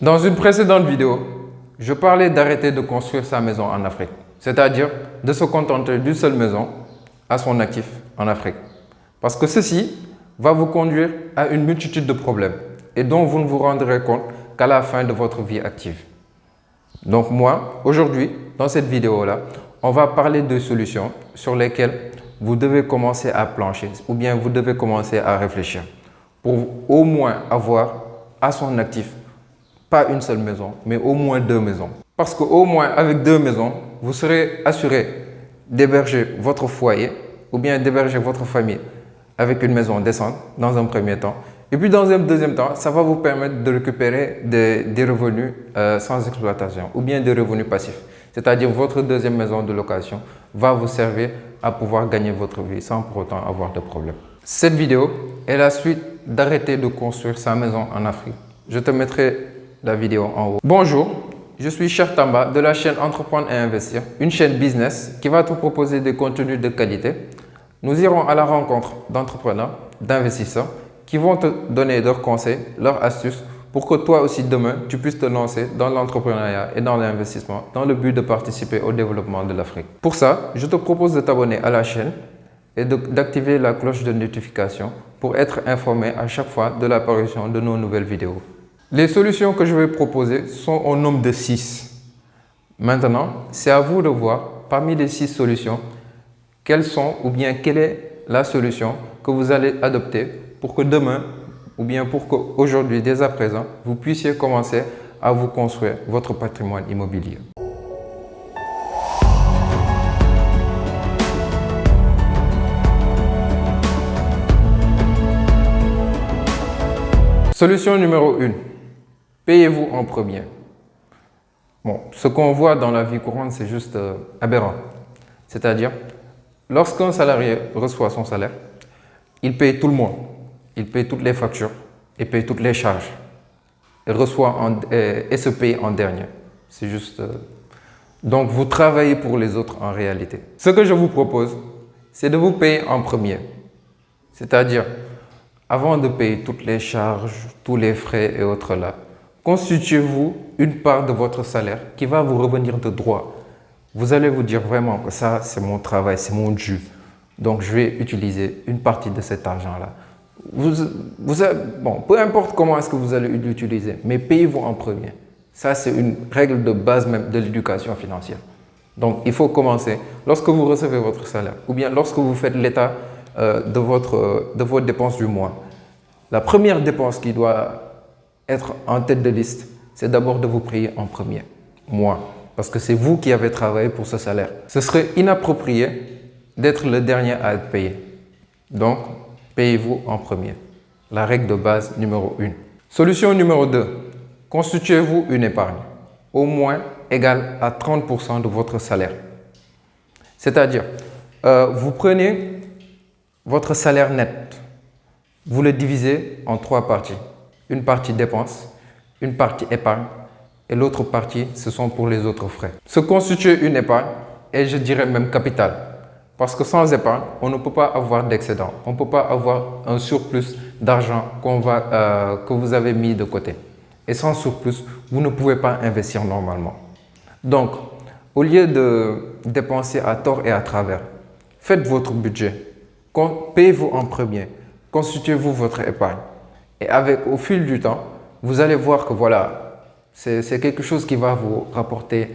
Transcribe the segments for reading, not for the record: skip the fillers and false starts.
Dans une précédente vidéo, je parlais d'arrêter de construire sa maison en Afrique, c'est-à-dire de se contenter d'une seule maison à son actif en Afrique. Parce que ceci va vous conduire à une multitude de problèmes et dont vous ne vous rendrez compte qu'à la fin de votre vie active. Donc moi, aujourd'hui, dans cette vidéo-là, on va parler de solutions sur lesquelles vous devez commencer à plancher ou bien vous devez commencer à réfléchir pour au moins avoir à son actif pas une seule maison, mais au moins 2 maisons. Parce qu'au moins avec 2 maisons, vous serez assuré d'héberger votre foyer ou bien d'héberger votre famille avec une maison décente dans un premier temps. Et puis dans un deuxième temps, ça va vous permettre de récupérer des revenus sans exploitation ou bien des revenus passifs. C'est-à-dire votre deuxième maison de location va vous servir à pouvoir gagner votre vie sans pour autant avoir de problème. Cette vidéo est la suite d'arrêter de construire sa maison en Afrique. Je te mettrai la vidéo en haut. Bonjour, je suis Cheikh Tamba de la chaîne Entreprendre et Investir, une chaîne business qui va te proposer des contenus de qualité. Nous irons à la rencontre d'entrepreneurs, d'investisseurs qui vont te donner leurs conseils, leurs astuces pour que toi aussi demain, tu puisses te lancer dans l'entrepreneuriat et dans l'investissement dans le but de participer au développement de l'Afrique. Pour ça, je te propose de t'abonner à la chaîne et d'activer la cloche de notification pour être informé à chaque fois de l'apparition de nos nouvelles vidéos. Les solutions que je vais proposer sont au nombre de 6. Maintenant, c'est à vous de voir parmi les 6 solutions quelles sont ou bien quelle est la solution que vous allez adopter pour que demain ou bien pour qu'aujourd'hui, dès à présent, vous puissiez commencer à vous construire votre patrimoine immobilier. Solution numéro 1. Payez-vous en premier. Bon, ce qu'on voit dans la vie courante, c'est juste aberrant. C'est-à-dire, lorsqu'un salarié reçoit son salaire, il paye tout le monde. Il paye toutes les factures, il paye toutes les charges. Il reçoit et se paye en dernier. C'est juste... Donc, vous travaillez pour les autres en réalité. Ce que je vous propose, c'est de vous payer en premier. C'est-à-dire, avant de payer toutes les charges, tous les frais et autres là, constituez-vous une part de votre salaire qui va vous revenir de droit. Vous allez vous dire vraiment que ça, c'est mon travail, c'est mon dû. Donc, je vais utiliser une partie de cet argent-là. Bon, peu importe comment est-ce que vous allez l'utiliser, mais payez-vous en premier. Ça, c'est une règle de base même de l'éducation financière. Donc, il faut commencer lorsque vous recevez votre salaire ou bien lorsque vous faites l'état de vos dépenses du mois. La première dépense qui doit être en tête de liste, c'est d'abord de vous payer en premier, moi, parce que c'est vous qui avez travaillé pour ce salaire. Ce serait inapproprié d'être le dernier à être payé. Donc, payez-vous en premier. La règle de base numéro 1. Solution numéro 2. Constituez-vous une épargne, au moins égale à 30% de votre salaire. C'est-à-dire, vous prenez votre salaire net, vous le divisez en 3 parties. Une partie dépenses, une partie épargne et l'autre partie, ce sont pour les autres frais. Se constituer une épargne et je dirais même capital. Parce que sans épargne, on ne peut pas avoir d'excédent. On ne peut pas avoir un surplus d'argent que vous avez mis de côté. Et sans surplus, vous ne pouvez pas investir normalement. Donc, au lieu de dépenser à tort et à travers, faites votre budget. Payez-vous en premier. Constituez-vous votre épargne. Et au fil du temps, vous allez voir que voilà, c'est quelque chose qui va vous rapporter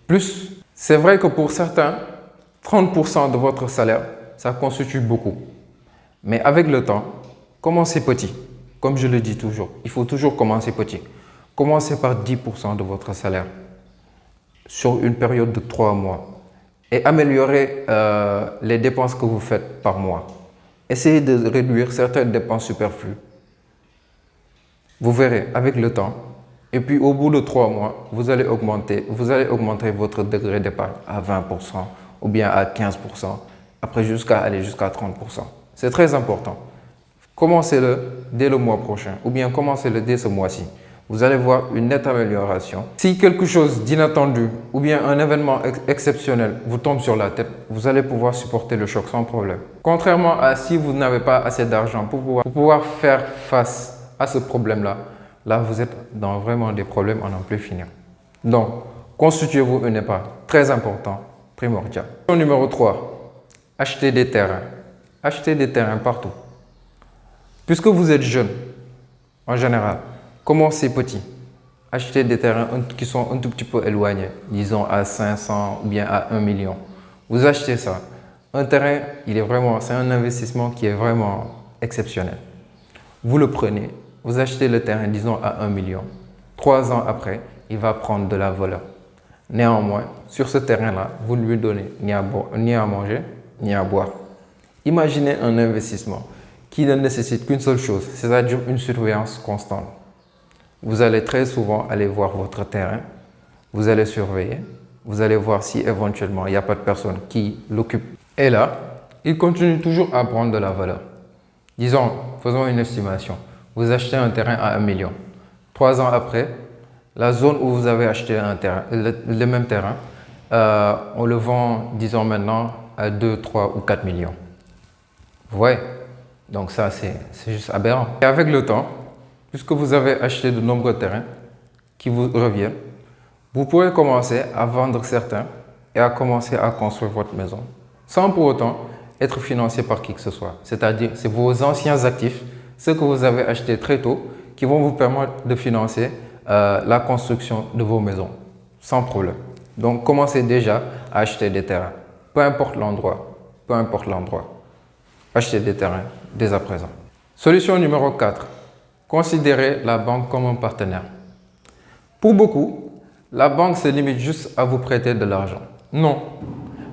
plus. C'est vrai que pour certains, 30% de votre salaire, ça constitue beaucoup. Mais avec le temps, commencez petit. Comme je le dis toujours, il faut toujours commencer petit. Commencez par 10% de votre salaire sur une période de 3 mois et améliorez les dépenses que vous faites par mois. Essayez de réduire certaines dépenses superflues. Vous verrez avec le temps. Et puis au bout de 3 mois, vous allez augmenter votre degré d'épargne à 20% ou bien à 15%, après aller jusqu'à 30%. C'est très important. Commencez-le dès le mois prochain ou bien commencez-le dès ce mois-ci. Vous allez voir une nette amélioration. Si quelque chose d'inattendu ou bien un événement exceptionnel vous tombe sur la tête, vous allez pouvoir supporter le choc sans problème. Contrairement à si vous n'avez pas assez d'argent pour pouvoir faire face à ce problème-là, là, vous êtes dans vraiment des problèmes à n'en plus finir. Donc, constituez-vous une épargne. Très important, primordial. Numéro 3, achetez des terrains. Achetez des terrains partout. Puisque vous êtes jeune, en général, commencez petit. Achetez des terrains qui sont un tout petit peu éloignés, disons à 500 ou bien à 1 million. Vous achetez ça. Un terrain, c'est un investissement qui est vraiment exceptionnel. Vous le prenez, vous achetez le terrain, disons à 1 million. 3 ans après, il va prendre de la valeur. Néanmoins, sur ce terrain-là, vous ne lui donnez ni à manger, ni à boire. Imaginez un investissement qui ne nécessite qu'une seule chose, c'est-à-dire une surveillance constante. Vous allez très souvent aller voir votre terrain, vous allez surveiller, vous allez voir si éventuellement il n'y a pas de personne qui l'occupe. Et là, il continue toujours à prendre de la valeur. Disons, faisons une estimation. Vous achetez un terrain à 1 million. 3 ans après, la zone où vous avez acheté le même terrain, on le vend, disons maintenant, à 2, 3 ou 4 millions. Vous voyez? Donc ça, c'est juste aberrant. Et avec le temps, puisque vous avez acheté de nombreux terrains qui vous reviennent, vous pourrez commencer à vendre certains et à commencer à construire votre maison, sans pour autant être financé par qui que ce soit. C'est-à-dire, c'est vos anciens actifs, ceux que vous avez achetés très tôt, qui vont vous permettre de financer la construction de vos maisons, sans problème. Donc, commencez déjà à acheter des terrains, peu importe l'endroit, peu importe l'endroit. Achetez des terrains dès à présent. Solution numéro 4. Considérez la banque comme un partenaire. Pour beaucoup, la banque se limite juste à vous prêter de l'argent. Non.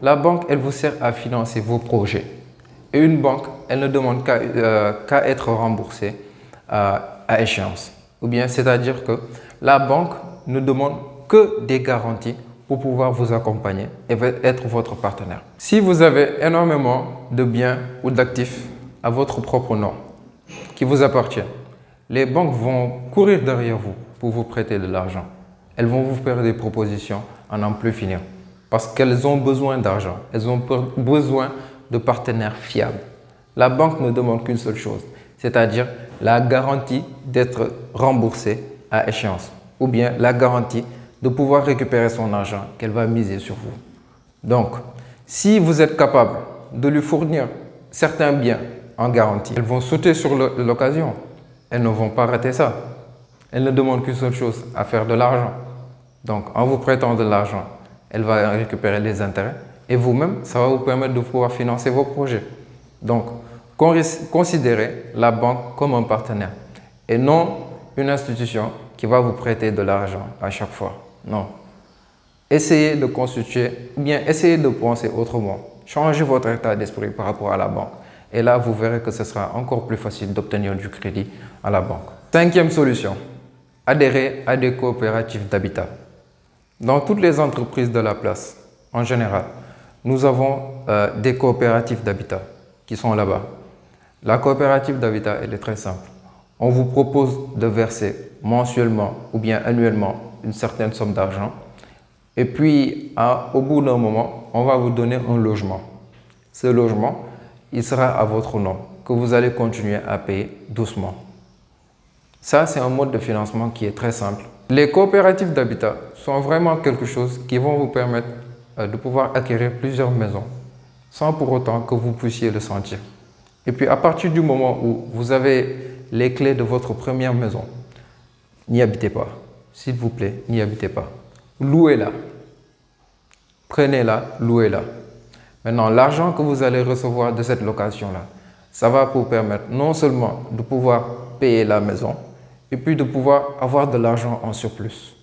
La banque, elle vous sert à financer vos projets. Et une banque, elle ne demande qu'à être remboursée à échéance. Ou bien, c'est-à-dire que la banque ne demande que des garanties pour pouvoir vous accompagner et être votre partenaire. Si vous avez énormément de biens ou d'actifs à votre propre nom qui vous appartiennent, les banques vont courir derrière vous pour vous prêter de l'argent. Elles vont vous faire des propositions à n'en plus finir parce qu'elles ont besoin d'argent. Elles ont besoin de partenaires fiables. La banque ne demande qu'une seule chose, c'est-à-dire la garantie d'être remboursée à échéance ou bien la garantie de pouvoir récupérer son argent qu'elle va miser sur vous. Donc, si vous êtes capable de lui fournir certains biens en garantie, elles vont sauter sur l'occasion. Elles ne vont pas rater ça. Elles ne demandent qu'une seule chose, à faire de l'argent. Donc, en vous prêtant de l'argent, elle va récupérer les intérêts et vous-même, ça va vous permettre de pouvoir financer vos projets. Donc, considérez la banque comme un partenaire et non une institution qui va vous prêter de l'argent à chaque fois. Non. Essayez de constituer, ou bien essayez de penser autrement. Changez votre état d'esprit par rapport à la banque. Et là, vous verrez que ce sera encore plus facile d'obtenir du crédit à la banque. 5e solution, adhérer à des coopératives d'habitat. Dans toutes les entreprises de la place, en général, nous avons des coopératives d'habitat qui sont là-bas. La coopérative d'habitat, elle est très simple. On vous propose de verser mensuellement ou bien annuellement une certaine somme d'argent. Et puis, au bout d'un moment, on va vous donner un logement. Ce logement, il sera à votre nom, que vous allez continuer à payer doucement. Ça, c'est un mode de financement qui est très simple. Les coopératives d'habitat sont vraiment quelque chose qui vont vous permettre de pouvoir acquérir plusieurs maisons sans pour autant que vous puissiez le sentir. Et puis, à partir du moment où vous avez les clés de votre première maison, n'y habitez pas. S'il vous plaît, n'y habitez pas. Louez-la. Prenez-la, louez-la. Maintenant, l'argent que vous allez recevoir de cette location-là, ça va vous permettre non seulement de pouvoir payer la maison, et puis de pouvoir avoir de l'argent en surplus.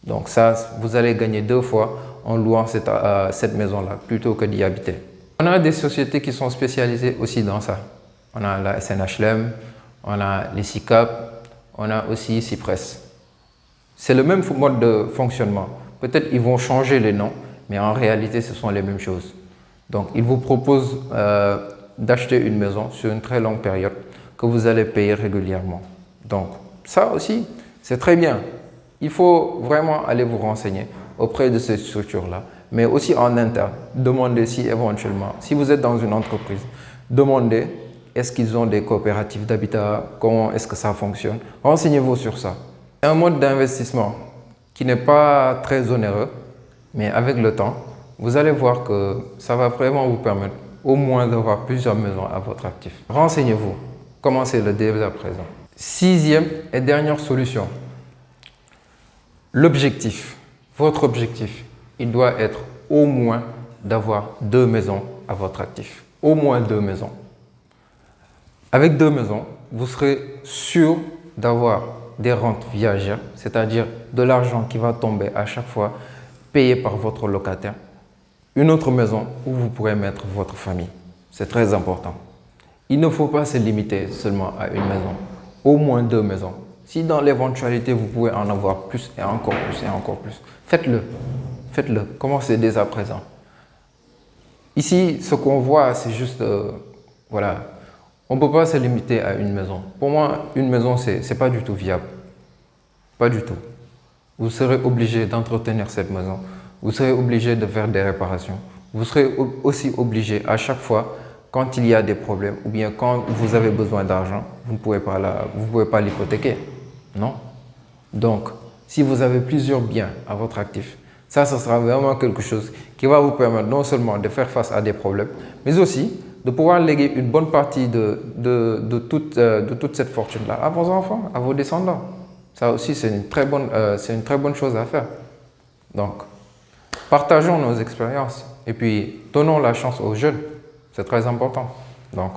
Donc ça, vous allez gagner 2 fois en louant cette maison-là, plutôt que d'y habiter. On a des sociétés qui sont spécialisées aussi dans ça. On a la SNHLM, on a les SICAP, on a aussi Cypress. C'est le même mode de fonctionnement. Peut-être qu'ils vont changer les noms, mais en réalité, ce sont les mêmes choses. Donc, ils vous proposent d'acheter une maison sur une très longue période que vous allez payer régulièrement. Donc, ça aussi, c'est très bien. Il faut vraiment aller vous renseigner auprès de ces structures-là, mais aussi en interne. Demandez si éventuellement, si vous êtes dans une entreprise, demandez Est-ce qu'ils ont des coopératives d'habitat? Comment est-ce que ça fonctionne? Renseignez-vous sur ça. C'est un mode d'investissement qui n'est pas très onéreux, mais avec le temps, vous allez voir que ça va vraiment vous permettre au moins d'avoir plusieurs maisons à votre actif. Renseignez-vous. Commencez-le dès à présent. Sixième et dernière solution. L'objectif. Votre objectif, il doit être au moins d'avoir 2 maisons à votre actif. Au moins 2 maisons. Avec 2 maisons, vous serez sûr d'avoir des rentes viagères, c'est-à-dire de l'argent qui va tomber à chaque fois payé par votre locataire. Une autre maison où vous pourrez mettre votre famille. C'est très important. Il ne faut pas se limiter seulement à une maison. Au moins 2 maisons. Si dans l'éventualité, vous pouvez en avoir plus et encore plus et encore plus, faites-le. Faites-le. Commencez dès à présent. Ici, ce qu'on voit, c'est juste, voilà, on ne peut pas se limiter à une maison. Pour moi, une maison, ce n'est pas du tout viable. Pas du tout. Vous serez obligé d'entretenir cette maison. Vous serez obligé de faire des réparations. Vous serez aussi obligé à chaque fois, quand il y a des problèmes ou bien quand vous avez besoin d'argent, vous ne pouvez pas l'hypothéquer. Non? Donc, si vous avez plusieurs biens à votre actif, ça, ce sera vraiment quelque chose qui va vous permettre non seulement de faire face à des problèmes, mais aussi de pouvoir léguer une bonne partie de toute cette fortune-là à vos enfants, à vos descendants. Ça aussi, c'est une très bonne chose à faire. Donc, partageons nos expériences et puis donnons la chance aux jeunes. C'est très important. Donc,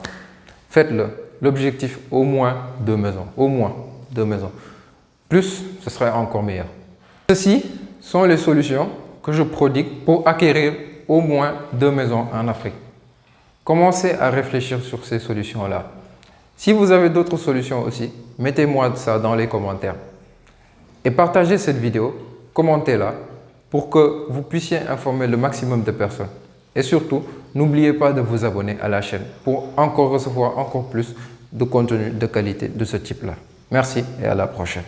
faites-le. L'objectif, au moins 2 maisons. Au moins 2 maisons. Plus, ce serait encore meilleur. Ceci sont les solutions que je prodigue pour acquérir au moins 2 maisons en Afrique. Commencez à réfléchir sur ces solutions-là. Si vous avez d'autres solutions aussi, mettez-moi ça dans les commentaires. Et partagez cette vidéo, commentez-la pour que vous puissiez informer le maximum de personnes. Et surtout, n'oubliez pas de vous abonner à la chaîne pour encore recevoir encore plus de contenu de qualité de ce type-là. Merci et à la prochaine.